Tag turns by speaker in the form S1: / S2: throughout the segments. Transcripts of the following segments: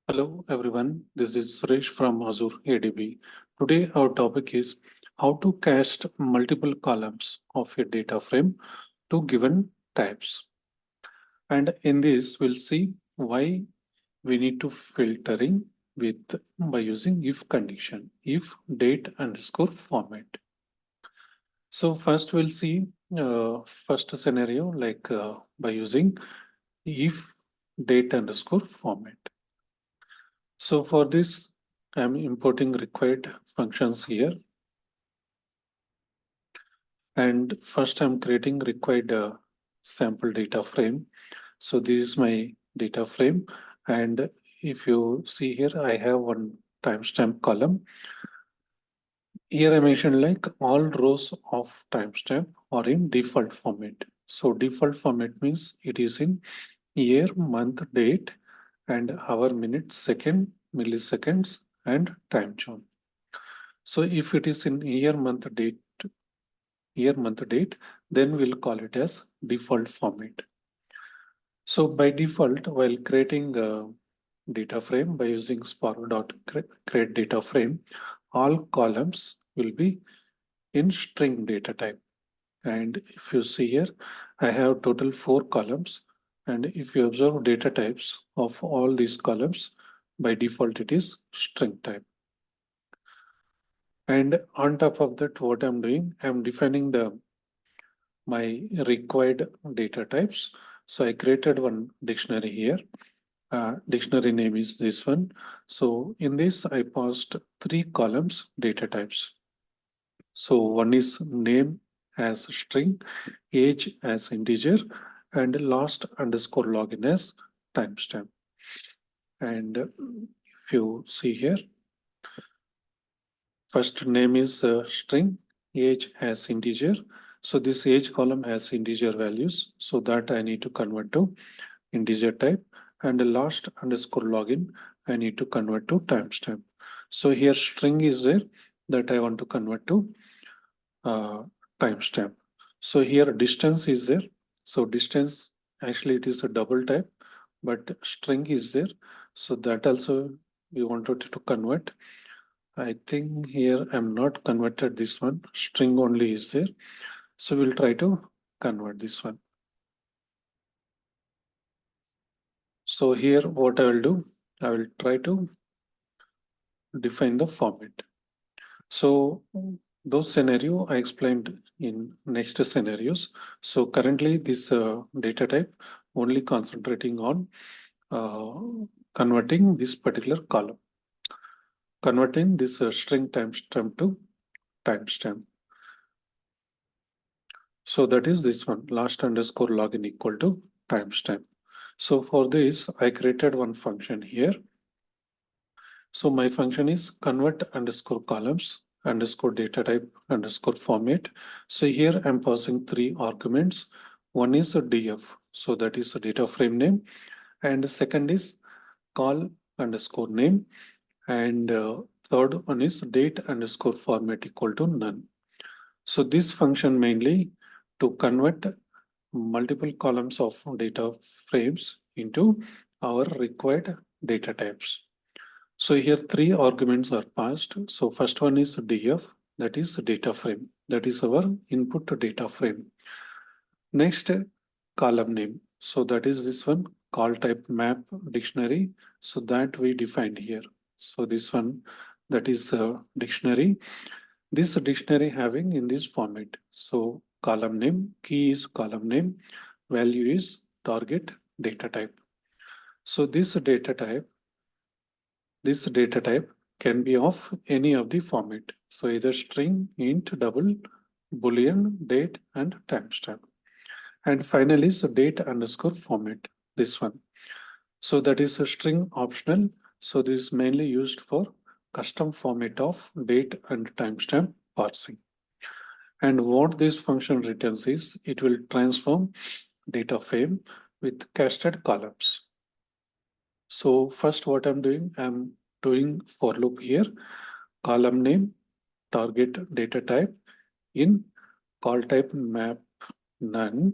S1: Hello everyone, this is Suresh from Azure ADB. Today our topic is how to cast multiple columns of a data frame to given types. And in this we'll see why we need to filtering with by using if condition, if date underscore format. So first we'll see first scenario like by using if date underscore format. So for this, I'm importing required functions here. And first I'm creating required sample data frame. So this is my data frame. And if you see here, I have one timestamp column. Here I mentioned like all rows of timestamp are in default format. So default format means it is in year, month, date, and hour, minute, second, milliseconds, and time zone. So if it is in year, month, date, then we'll call it as default format. So by default, while creating a data frame by using spark.create data frame, all columns will be in string data type. And if you see here, I have total 4 columns. And if you observe data types of all these columns, by default, it is string type. And on top of that, what I'm doing, I'm defining my required data types. So I created one dictionary here. Dictionary name is this one. So in this, I passed 3 columns data types. So one is name as string, age as integer, and last underscore login as timestamp. And if you see here, first name is string, age as integer. So this age column has integer values. So that I need to convert to integer type. And the last underscore login, I need to convert to timestamp. So here string is there that I want to convert to uh, timestamp. So here distance is there. So distance, actually it is a double type, but string is there. So that also we wanted to convert. I think here I'm not converted this one. String only is there. So we'll try to convert this one. So here what I will do, I will try to define the format. So those scenario I explained in next scenarios. So currently this data type only concentrating on converting this particular column, converting this string timestamp to timestamp. So that is this one, last underscore login equal to timestamp. So for this, I created one function here. So my function is convert underscore columns underscore data type underscore format. So here I'm passing 3 arguments. One is a df, so that is a data frame name, and second is call underscore name, and third one is date underscore format equal to none. So this function mainly to convert multiple columns of data frames into our required data types. So here 3 arguments are passed. So first one is df, that is data frame, that is our input data frame. Next, column name. So that is this one, call type map dictionary. So that we defined here. So this one, that is dictionary. This dictionary having in this format. So column name, key is column name, value is target data type. So this data type can be of any of the format. So either string, int, double, boolean, date, and timestamp. And finally is date underscore format, this one. So that is a string optional. So this is mainly used for custom format of date and timestamp parsing. And what this function returns is it will transform data frame with casted columns. So first what I'm doing for loop here, column name, target data type in call type map none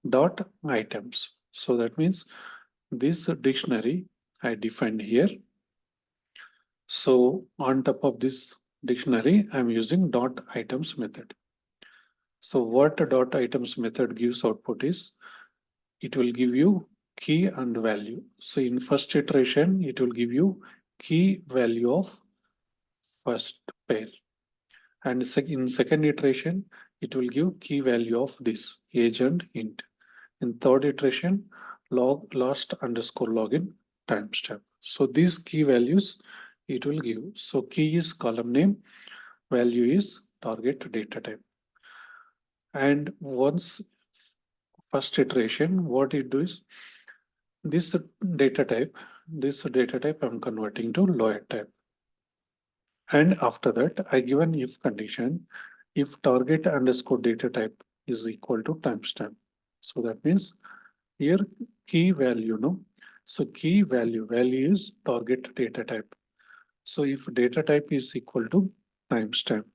S1: dot items. So that means this dictionary I defined here. So on top of this dictionary, I'm using dot items method. So what a dot items method gives output is, it will give you key and value. So in first iteration, it will give you key value of first pair. And in second iteration, it will give key value of this age and int. In third iteration, log last underscore login timestamp. So these key values it will give. So key is column name, value is target data type. And once first iteration, what it does, this data type I'm converting to lower type. And after that, I give an if condition, if target underscore data type is equal to timestamp. So that means here key value, no? So key value is target data type. So if data type is equal to timestamp,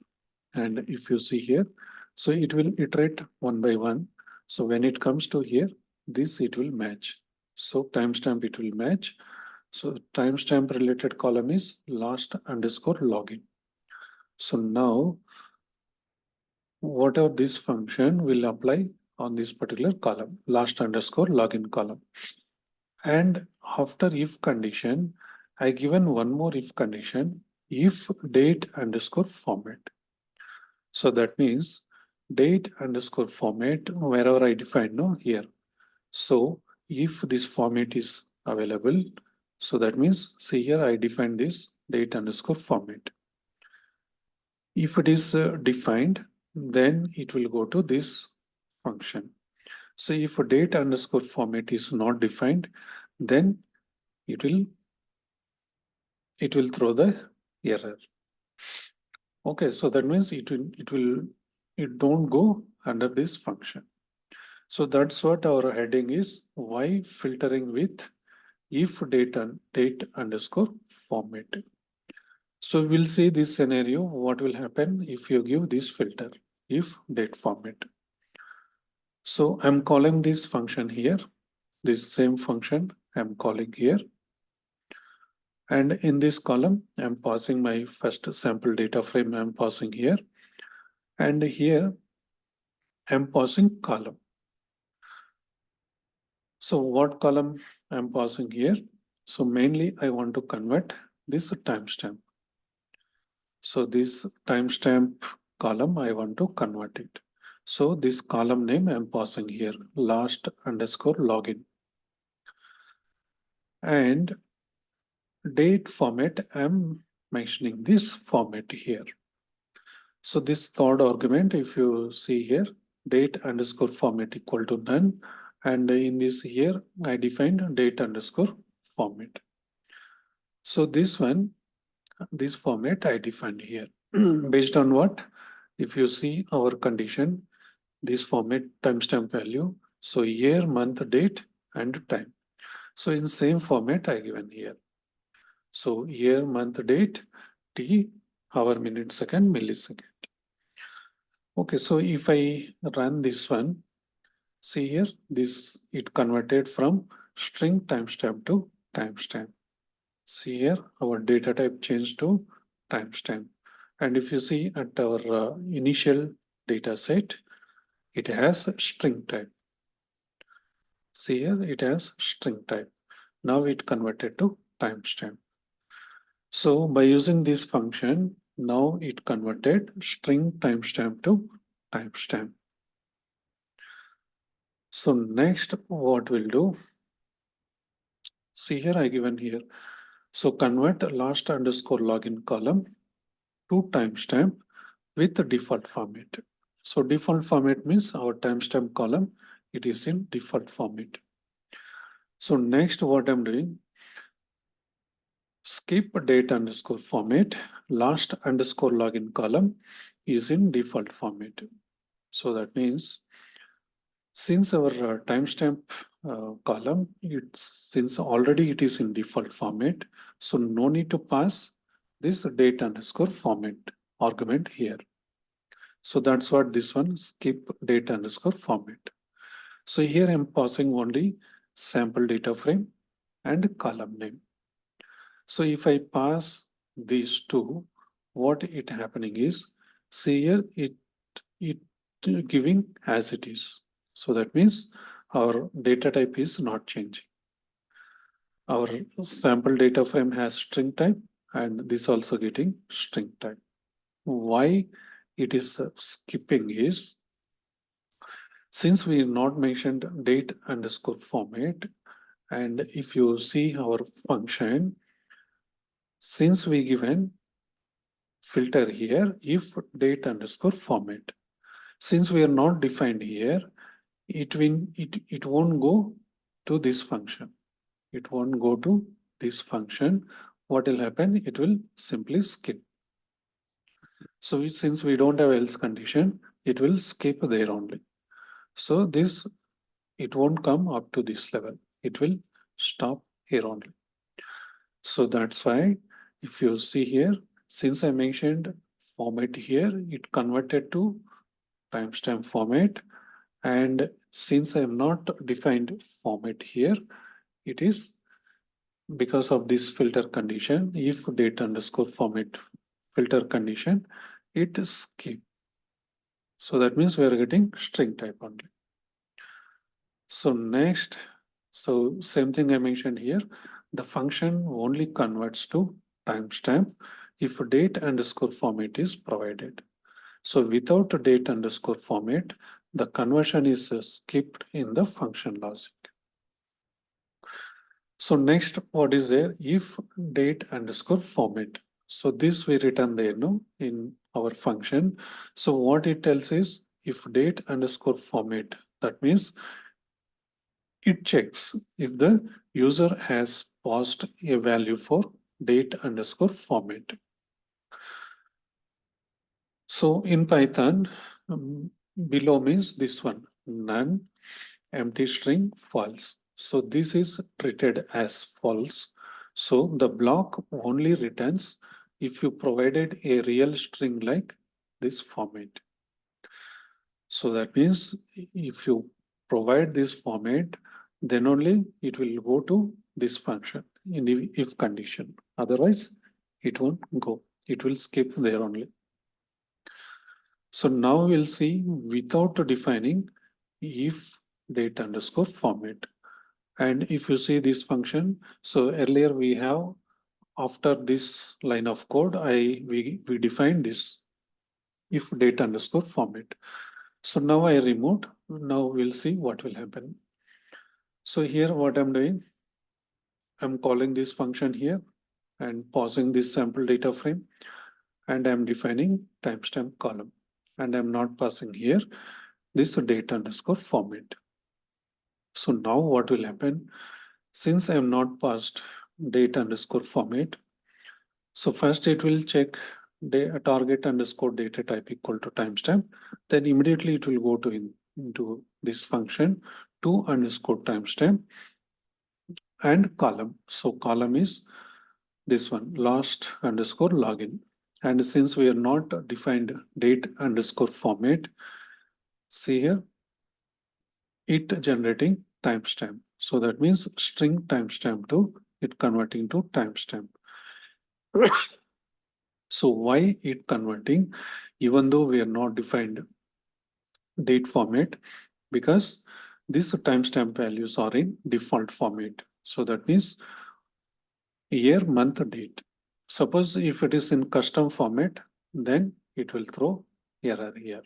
S1: and if you see here, so it will iterate one by one. So when it comes to here, this it will match. So timestamp it will match. So timestamp related column is last underscore login. So now whatever this function will apply on this particular column, last underscore login column. And after if condition, I given one more if condition, if date underscore format. So that means date underscore format, wherever I define no here. So if this format is available, so that means see here I define this date underscore format. If it is defined, then it will go to this function. So if a date underscore format is not defined, then it will throw the error. Okay, so that means it don't go under this function. So that's what our heading is. Why filtering with if date underscore format. So we'll see this scenario. What will happen if you give this filter if date format. So I'm calling this function here. This same function I'm calling here. And in this column, I'm passing my first sample data frame I'm passing here. And here I'm passing column. So what column I'm passing here? So mainly I want to convert this timestamp. So this timestamp column, I want to convert it. So this column name I'm passing here, last underscore login. And date format, I'm mentioning this format here. So this third argument, if you see here, date underscore format equal to none. And in this here, I defined date underscore format. So this one, this format I defined here. Based on what? If you see our condition, this format timestamp value, so year, month, date, and time. So in same format I given here. So year, month, date, T, hour, minute, second, millisecond. Okay, so if I run this one, see here, this it converted from string timestamp to timestamp. See here, our data type changed to timestamp. And if you see at our initial data set, it has string type. See here, it has string type. Now it converted to timestamp. So by using this function, now it converted string timestamp to timestamp. So next, what we'll do, see here, I given here. So convert last underscore login column to timestamp with the default format. So default format means our timestamp column, it is in default format. So next what I'm doing, skip date underscore format, last underscore login column is in default format. So that means since our timestamp column, since already it is in default format, so no need to pass this date underscore format argument here. So that's what this one, skip date underscore format. So here I'm passing only sample data frame and column name. So if I pass these two, what it happening is, see here, it giving as it is. So that means our data type is not changing. Our sample data frame has string type, and this also getting string type. Why it is skipping is, since we not mentioned date underscore format, and if you see our function, since we given filter here if date underscore format, since we are not defined here, it won't go to this function. It won't go to this function. What will happen? It will simply skip. So since we don't have else condition, it will skip there only. So this, it won't come up to this level. It will stop here only. So that's why if you see here, since I mentioned format here, it converted to timestamp format. And since I have not defined format here, it is because of this filter condition, if date underscore format filter condition, it skip. So that means we are getting string type only. So next, so same thing I mentioned here, the function only converts to timestamp if date underscore format is provided. So without a date underscore format, the conversion is skipped in the function logic. So next, what is there? If date underscore format. So this we return there, no, in our function. So what it tells is if date underscore format, that means it checks if the user has passed a value for date underscore format. So in Python, below means this one, none, empty string, false. So this is treated as false. So the block only returns if you provided a real string like this format. So that means if you provide this format, then only it will go to this function in the if condition. Otherwise, it won't go. It will skip there only. So now we'll see without defining if date underscore format. And if you see this function, so earlier we have, after this line of code, we defined this if date underscore format. So now I removed. Now we'll see what will happen. So here what I'm doing, I'm calling this function here and pausing this sample data frame, and I'm defining timestamp column, and I'm not passing here this date underscore format. So now what will happen? Since I am not passed date underscore format, so first it will check target underscore data type equal to timestamp. Then immediately it will go to into this function to underscore timestamp and column. So column is this one, last underscore login. And since we are not defined date underscore format, see here, it generating timestamp. So that means string timestamp to it converting to timestamp. So why it converting, even though we are not defined date format? Because these timestamp values are in default format. So that means year, month, date. Suppose if it is in custom format, then it will throw error here.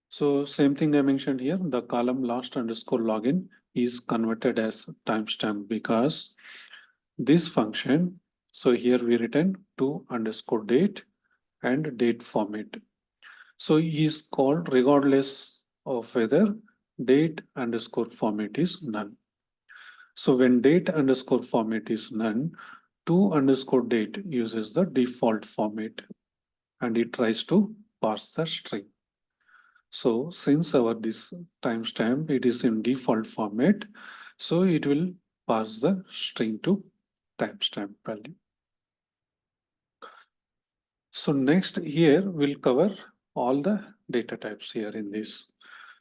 S1: So same thing I mentioned here, the column last underscore login is converted as timestamp because this function, so here we return to underscore date and date format. So is called regardless of whether date underscore format is none. So when date underscore format is none, to underscore date uses the default format and it tries to parse the string. So since our this timestamp, it is in default format, so it will pass the string to timestamp value. So next here we'll cover all the data types here in this.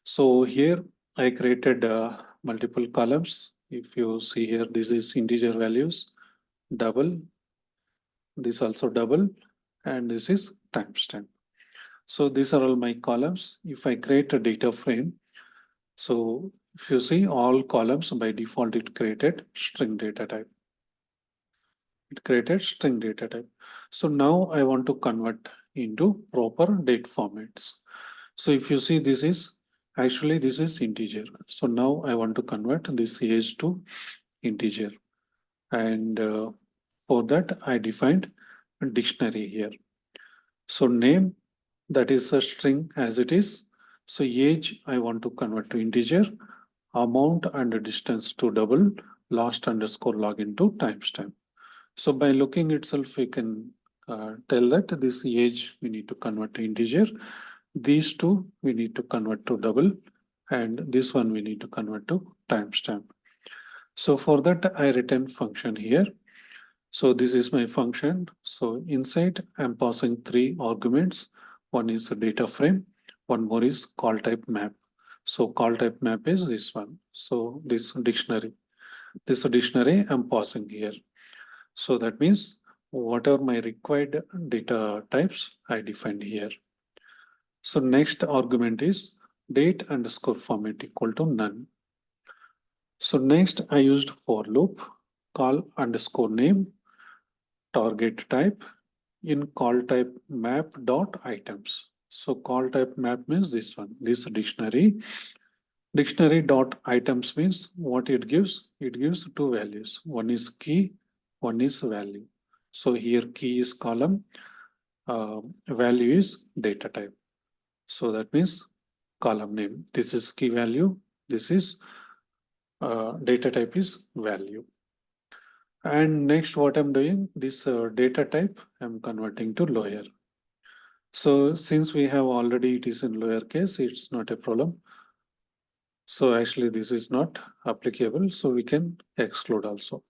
S1: So here I created multiple columns. If you see here, this is integer values, double, this also double, and this is timestamp. So these are all my columns. If I create a data frame, so if you see all columns by default, it created string data type. It created string data type. So now I want to convert into proper date formats. So if you see, this is actually this is integer. So now I want to convert this age to integer, and for that I defined a dictionary here. So name, that is a string as it is. So age I want to convert to integer, amount and distance to double, last underscore login to timestamp. So by looking itself, we can tell that this age we need to convert to integer, these two we need to convert to double, and this one we need to convert to timestamp. So for that I return function here. So this is my function. So inside I'm passing three arguments. One is a data frame, one more is call type map. So call type map is this one. So this dictionary I'm passing here. So that means what are my required data types I defined here. So next argument is date underscore format equal to none. So next I used for loop, call underscore name, target type, in call type map dot items. So call type map means this one, this dictionary. Dictionary dot items means what it gives? It gives two values. One is key, one is value. So here key is column, value is data type. So that means column name. This is key value. This is data type is value. And next what I'm doing, this data type I'm converting to lower. So since we have already it is in lower case, it's not a problem. So actually this is not applicable. So we can exclude also.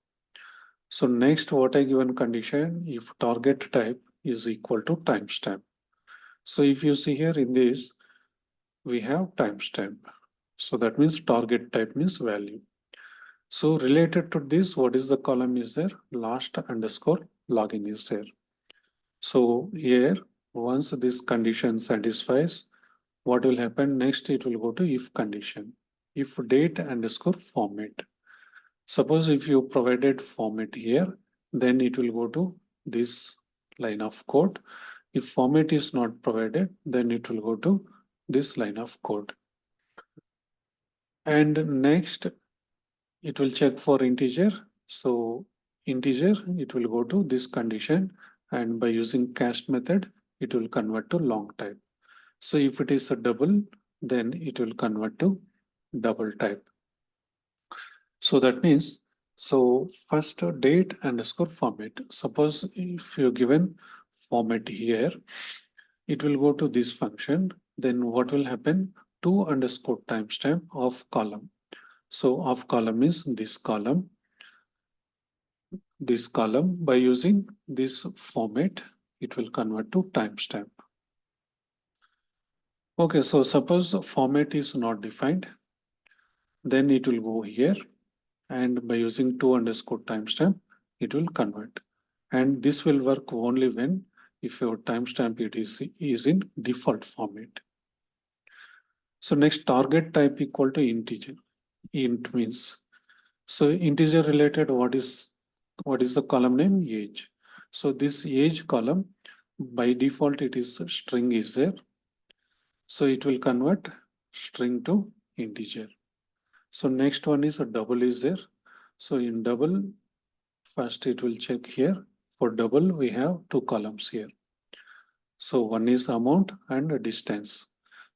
S1: So next what I given condition, if target type is equal to timestamp. So if you see here in this, we have timestamp. So that means target type means value. So related to this, what is the column is there? Last underscore login is there. So here, once this condition satisfies, what will happen next? It will go to if condition. If date underscore format. Suppose if you provided format here, then it will go to this line of code. If format is not provided, then it will go to this line of code. And next, it will check for integer. So integer, it will go to this condition, and by using cast method, it will convert to long type. So if it is a double, then it will convert to double type. So that means, so first date underscore format. Suppose if you're given format here, it will go to this function. Then what will happen? To underscore timestamp of column. So of column is this column. This column by using this format, it will convert to timestamp. Okay, so suppose format is not defined, then it will go here, and by using to underscore timestamp, it will convert. And this will work only when if your timestamp is in default format. So next target type equal to integer. Int means, so integer related, what is the column name? Age. So this age column by default it is string is there. So it will convert string to integer. So next one is a double is there. So in double, first it will check here. For double, we have two columns here. So one is amount and distance.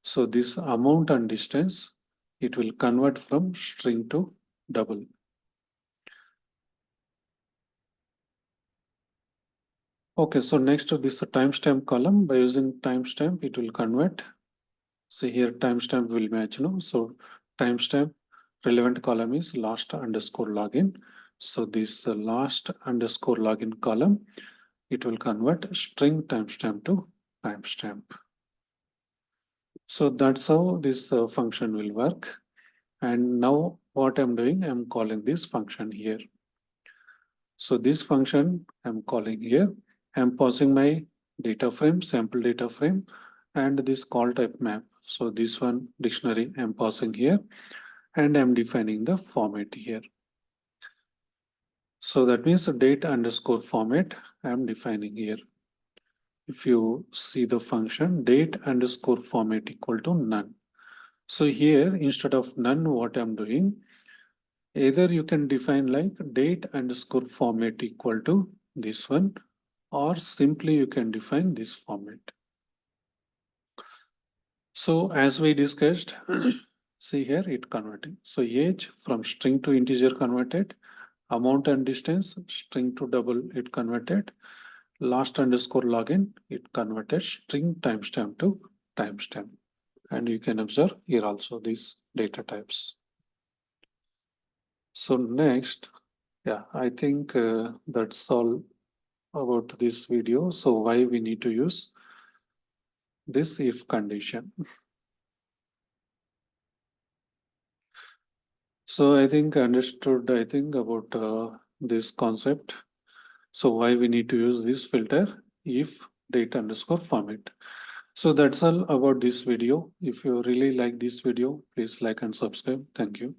S1: So this amount and distance, it will convert from string to double. Okay, so next to this timestamp column, by using timestamp, it will convert. So here timestamp will match, no? So timestamp relevant column is last underscore login. So this last underscore login column, it will convert string timestamp to timestamp. So that's how this function will work. And now what I'm doing, I'm calling this function here. So this function I'm calling here. I'm passing my data frame, sample data frame, and this call type map. So this one dictionary I'm passing here, and I'm defining the format here. So that means the date underscore format I'm defining here. If you see the function date underscore format equal to none. So here instead of none, what I'm doing, either you can define like date underscore format equal to this one, or simply you can define this format. So as we discussed, see here it converting. So age from string to integer converted, amount and distance, string to double it converted, last underscore login, it converted string timestamp to timestamp. And you can observe here also these data types. So next, yeah, I think that's all about this video. So why we need to use this if condition. So I think understood, I think about this concept. So why we need to use this filter if date underscore format. So that's all about this video. If you really like this video, please like and subscribe. Thank you.